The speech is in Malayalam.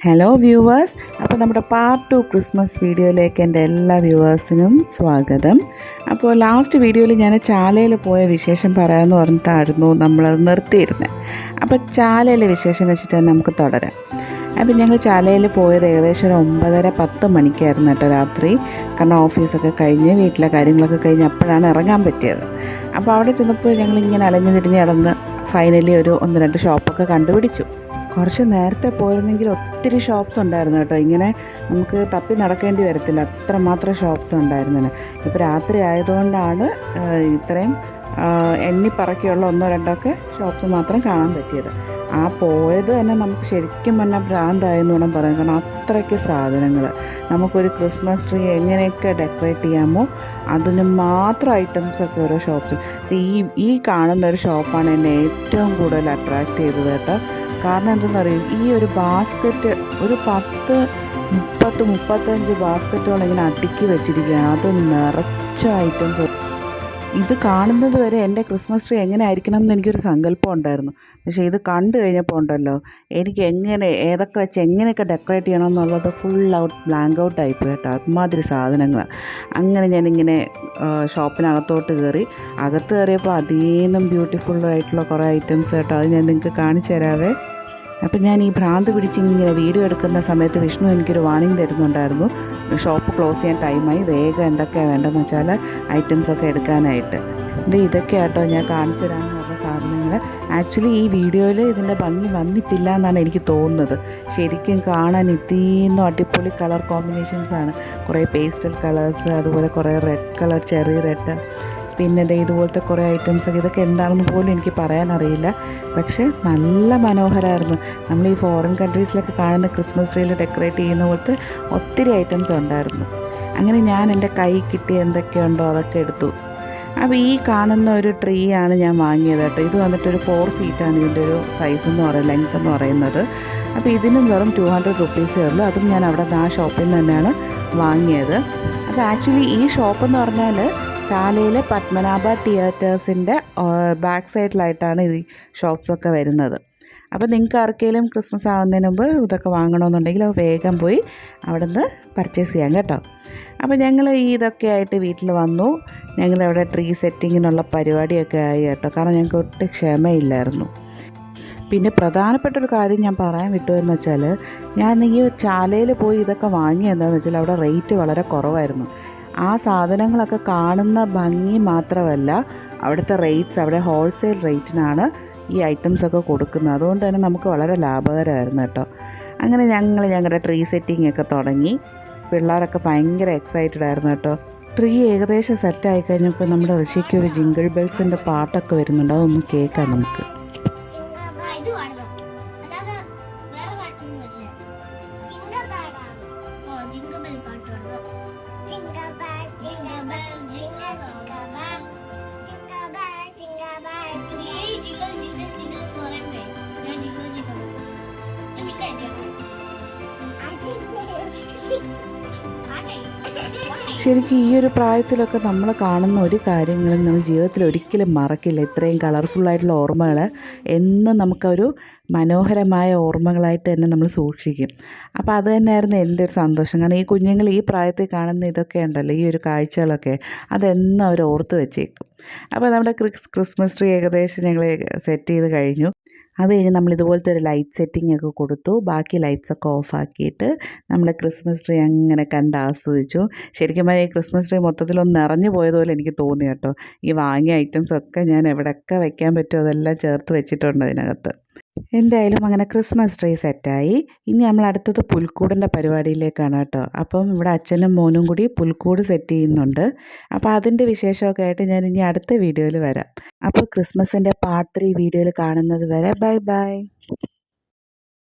ഹലോ വ്യൂവേഴ്സ്, അപ്പോൾ നമ്മുടെ പാർട്ട് 2 ക്രിസ്മസ് വീഡിയോയിലേക്ക് എൻ്റെ എല്ലാ വ്യൂവേഴ്സിനും സ്വാഗതം. അപ്പോൾ ലാസ്റ്റ് വീഡിയോയിൽ ഞാൻ ചാലയിൽ പോയ വിശേഷം പറയാമെന്ന് പറഞ്ഞിട്ടായിരുന്നു നമ്മളത് നിർത്തിയിരുന്നത്. അപ്പോൾ ചാലയിലെ വിശേഷം വെച്ചിട്ട് തന്നെ നമുക്ക് തുടരാം. അപ്പോൾ ഞങ്ങൾ ചാലയിൽ പോയത് ഏകദേശം ഒരു 9:30-10 മണിക്കായിരുന്നു കേട്ടോ രാത്രി. കാരണം ഓഫീസൊക്കെ കഴിഞ്ഞ് വീട്ടിലെ കാര്യങ്ങളൊക്കെ കഴിഞ്ഞ് അപ്പോഴാണ് ഇറങ്ങാൻ പറ്റിയത്. അപ്പോൾ അവിടെ ചെന്നപ്പോൾ ഞങ്ങളിങ്ങനെ അലഞ്ഞു തിരിഞ്ഞ് നടന്ന് ഫൈനലി ഒരു 1-2 ഷോപ്പൊക്കെ കണ്ടുപിടിച്ചു. കുറച്ച് നേരത്തെ പോയിരുന്നെങ്കിൽ ഒത്തിരി ഷോപ്സ് ഉണ്ടായിരുന്നു കേട്ടോ. ഇങ്ങനെ നമുക്ക് തപ്പി നടക്കേണ്ടി വരത്തില്ല, അത്രമാത്രം ഷോപ്സ് ഉണ്ടായിരുന്നില്ല. ഇപ്പോൾ രാത്രി ആയതുകൊണ്ടാണ് ഇത്രയും എണ്ണിപ്പറക്കിയുള്ള 1-2 ഒക്കെ ഷോപ്സ് മാത്രം കാണാൻ പറ്റിയത്. ആ പോയത് തന്നെ നമുക്ക് ശരിക്കും പറഞ്ഞാൽ ഭ്രാന്തായെന്ന് വേണം പറയാൻ. കാരണം അത്രയ്ക്ക് സാധനങ്ങൾ, നമുക്കൊരു ക്രിസ്മസ് ട്രീ എങ്ങനെയൊക്കെ ഡെക്കറേറ്റ് ചെയ്യാമോ അതിന് മാത്രം ഐറ്റംസൊക്കെ ഓരോ ഷോപ്സ്. ഈ കാണുന്ന ഒരു ഷോപ്പാണ് എന്നെ ഏറ്റവും കൂടുതൽ അട്രാക്റ്റ് ചെയ്തത് കേട്ടോ. കാരണം എന്തെന്നറിയും, ഈ ഒരു ബാസ്ക്കറ്റ് ഒരു 10-30-35 ബാസ്ക്കറ്റുകൾ ഇങ്ങനെ അടുക്കി വെച്ചിരിക്കുകയാണ്. അത് നിറച്ച ഐറ്റംസ്. ഇത് കാണുന്നത് വരെ എൻ്റെ ക്രിസ്മസ് ട്രീ എങ്ങനെ ആയിരിക്കണം എന്ന് എനിക്കൊരു സങ്കല്പം ഉണ്ടായിരുന്നു. പക്ഷേ ഇത് കണ്ടു കഴിഞ്ഞപ്പോൾ ഉണ്ടല്ലോ, എനിക്ക് ഏതൊക്കെ വെച്ച് എങ്ങനെയൊക്കെ ഡെക്കറേറ്റ് ചെയ്യണം എന്നുള്ളത് ഫുൾ ബ്ലാങ്ക് ഔട്ട് ആയിപ്പോയി കേട്ടോ. അതുമാതിരി സാധനങ്ങൾ. അങ്ങനെ ഞാനിങ്ങനെ ഷോപ്പിനകത്തോട്ട് കയറി. അകത്ത് കയറിയപ്പോൾ അതീന്നും ബ്യൂട്ടിഫുള്ളായിട്ടുള്ള കുറേ ഐറ്റംസ് കേട്ടോ. അത് ഞാൻ നിങ്ങൾക്ക് കാണിച്ചു തരാവേ. അപ്പം ഞാൻ ഈ ഭ്രാന്ത് പിടിച്ചിങ്ങനെ വീഡിയോ എടുക്കുന്ന സമയത്ത് വിഷ്ണു എനിക്കൊരു വാർണിംഗ് തരുന്നുണ്ടായിരുന്നു. ഷോപ്പ് ക്ലോസ് ചെയ്യാൻ ടൈമായി, വേഗം എന്തൊക്കെയാണ് വേണ്ടതെന്ന് വെച്ചാൽ ഐറ്റംസൊക്കെ എടുക്കാനായിട്ട്. ഇതൊക്കെ ആട്ടോ ഞാൻ കാണിച്ചു തരാമെന്ന് പറഞ്ഞ സാധനങ്ങൾ. ആക്ച്വലി ഈ വീഡിയോയിൽ ഇതിൻ്റെ ഭംഗി വന്നിട്ടില്ല എന്നാണ് എനിക്ക് തോന്നുന്നത്. ശരിക്കും കാണാൻ ഇതീന്നും അടിപൊളി കളർ കോമ്പിനേഷൻസാണ്. കുറേ പേസ്റ്റൽ കളേഴ്സ്, അതുപോലെ കുറേ റെഡ് കളർ, ചെറി റെഡ്, പിന്നെ ഇതുപോലത്തെ കുറേ ഐറ്റംസൊക്കെ. ഇതൊക്കെ എന്താണെന്ന് പോലും എനിക്ക് പറയാനറിയില്ല. പക്ഷേ നല്ല മനോഹരമായിരുന്നു. നമ്മൾ ഈ ഫോറിൻ കൺട്രീസിലൊക്കെ കാണുന്ന ക്രിസ്മസ് ട്രീയിൽ ഡെക്കറേറ്റ് ചെയ്യുന്ന പോലത്തെ ഒത്തിരി ഐറ്റംസ് ഉണ്ടായിരുന്നു. അങ്ങനെ ഞാൻ എൻ്റെ കൈ കിട്ടി എന്തൊക്കെയുണ്ടോ അതൊക്കെ എടുത്തു. അപ്പോൾ ഈ കാണുന്ന ഒരു ട്രീ ആണ് ഞാൻ വാങ്ങിയത് കേട്ടോ. ഇത് വന്നിട്ടൊരു 4 ഫീറ്റാണ് ഇതിൻ്റെ ഒരു സൈസ് എന്ന് പറയുന്നത്, ലെങ്ത് എന്ന് പറയുന്നത്. അപ്പോൾ ഇതിനും വെറും 200 റുപ്പീസേ ഉള്ളൂ. അതും ഞാൻ അവിടെ നിന്ന് ആ ഷോപ്പിൽ നിന്ന് തന്നെയാണ് വാങ്ങിയത്. അപ്പോൾ ആക്ച്വലി ഈ ഷോപ്പെന്ന് പറഞ്ഞാൽ ചാലയിലെ പത്മനാഭ തിയേറ്റേഴ്സിൻ്റെ ബാക്ക് സൈഡിലായിട്ടാണ് ഈ ഷോപ്സൊക്കെ വരുന്നത്. അപ്പോൾ നിങ്ങൾക്ക് ആർക്കെങ്കിലും ക്രിസ്മസ് ആവുന്നതിന് മുമ്പ് ഇതൊക്കെ വാങ്ങണമെന്നുണ്ടെങ്കിൽ വേഗം പോയി അവിടെ നിന്ന് പർച്ചേസ് ചെയ്യാം കേട്ടോ. അപ്പോൾ ഞങ്ങൾ ഇതൊക്കെ ആയിട്ട് വീട്ടിൽ വന്നു. ഞങ്ങളിവിടെ ട്രീ സെറ്റിങ്ങിനുള്ള പരിപാടിയൊക്കെ ആയി കേട്ടോ. കാരണം ഞങ്ങൾക്ക് ഒട്ടും ക്ഷമയില്ലായിരുന്നു. പിന്നെ പ്രധാനപ്പെട്ടൊരു കാര്യം ഞാൻ പറയാൻ വിട്ടുവെന്ന് വെച്ചാൽ, ഞാൻ ഈ ചാലയിൽ പോയി ഇതൊക്കെ വാങ്ങിയതെന്താണെന്ന് വെച്ചാൽ അവിടെ റേറ്റ് വളരെ കുറവായിരുന്നു. ആ സാധനങ്ങളൊക്കെ കാണുന്ന ഭംഗി മാത്രമല്ല, അവിടുത്തെ റേറ്റ്സ്, അവിടെ ഹോൾസെയിൽ റേറ്റിനാണ് ഈ ഐറ്റംസൊക്കെ കൊടുക്കുന്നത്. അതുകൊണ്ട് തന്നെ നമുക്ക് വളരെ ലാഭകരമായിരുന്നു കേട്ടോ. അങ്ങനെ ഞങ്ങളുടെ ട്രീ സെറ്റിംഗ് ഒക്കെ തുടങ്ങി. പിള്ളേരൊക്കെ ഭയങ്കര എക്സൈറ്റഡ് ആയിരുന്നു കേട്ടോ. ട്രീ ഏകദേശം സെറ്റായി കഴിഞ്ഞപ്പോൾ നമ്മുടെ ഋഷിക്ക് ഒരു ജിംഗിൾ ബെൽസിൻ്റെ പാട്ടൊക്കെ വരുന്നുണ്ട്. അതൊന്ന് കേൾക്കാം നമുക്ക്. ശരിക്കും ഈ ഒരു പ്രായത്തിലൊക്കെ നമ്മൾ കാണുന്ന ഒരു കാര്യങ്ങളും നമ്മൾ ജീവിതത്തിൽ ഒരിക്കലും മറക്കില്ല. ഇത്രയും കളർഫുള്ളായിട്ടുള്ള ഓർമ്മകൾ എന്നും നമുക്കൊരു മനോഹരമായ ഓർമ്മകളായിട്ട് തന്നെ നമ്മൾ സൂക്ഷിക്കും. അപ്പോൾ അത് തന്നെയായിരുന്നു എൻ്റെ ഒരു സന്തോഷം. കാരണം ഈ കുഞ്ഞുങ്ങൾ ഈ പ്രായത്തിൽ കാണുന്ന ഇതൊക്കെ ഉണ്ടല്ലോ, ഈ ഒരു കാഴ്ചകളൊക്കെ അതെന്നും അവർ ഓർത്ത് വെച്ചേക്കും. അപ്പോൾ നമ്മുടെ ക്രിസ്മസ് ട്രീ ഏകദേശം ഞങ്ങൾ സെറ്റ് ചെയ്ത് കഴിഞ്ഞു. അത് കഴിഞ്ഞ് നമ്മൾ ഇതുപോലത്തെ ഒരു ലൈറ്റ് സെറ്റിംഗ് ഒക്കെ കൊടുത്തു. ബാക്കി ലൈറ്റ്സൊക്കെ ഓഫാക്കിയിട്ട് നമ്മൾ ക്രിസ്മസ് ട്രീ അങ്ങനെ കണ്ട് ആസ്വദിച്ചു. ശരിക്കും പറഞ്ഞാൽ ഈ ക്രിസ്മസ് ട്രീ മൊത്തത്തിലൊന്ന് നിറഞ്ഞു പോയതുപോലെ എനിക്ക് തോന്നി കേട്ടോ. ഈ വാങ്ങിയ ഐറ്റംസൊക്കെ ഞാൻ എവിടെയൊക്കെ വയ്ക്കാൻ പറ്റുമോ അതെല്ലാം ചേർത്ത് വെച്ചിട്ടുണ്ട് അതിനകത്ത്. എന്തായാലും അങ്ങനെ ക്രിസ്മസ് ട്രീ സെറ്റായി. ഇനി നമ്മൾ അടുത്തത് പുൽക്കൂടിൻ്റെ പരിപാടിയിലേക്കാണ് കേട്ടോ. അപ്പം ഇവിടെ അച്ഛനും മോനും കൂടി പുൽക്കൂട് സെറ്റ് ചെയ്യുന്നുണ്ട്. അപ്പോൾ അതിൻ്റെ വിശേഷമൊക്കെ ആയിട്ട് ഞാൻ ഇനി അടുത്ത വീഡിയോയിൽ വരാം. അപ്പോൾ ക്രിസ്മസിൻ്റെ പാർട്ട് 3 വീഡിയോയിൽ കാണുന്നത് വരെ ബൈ ബൈ.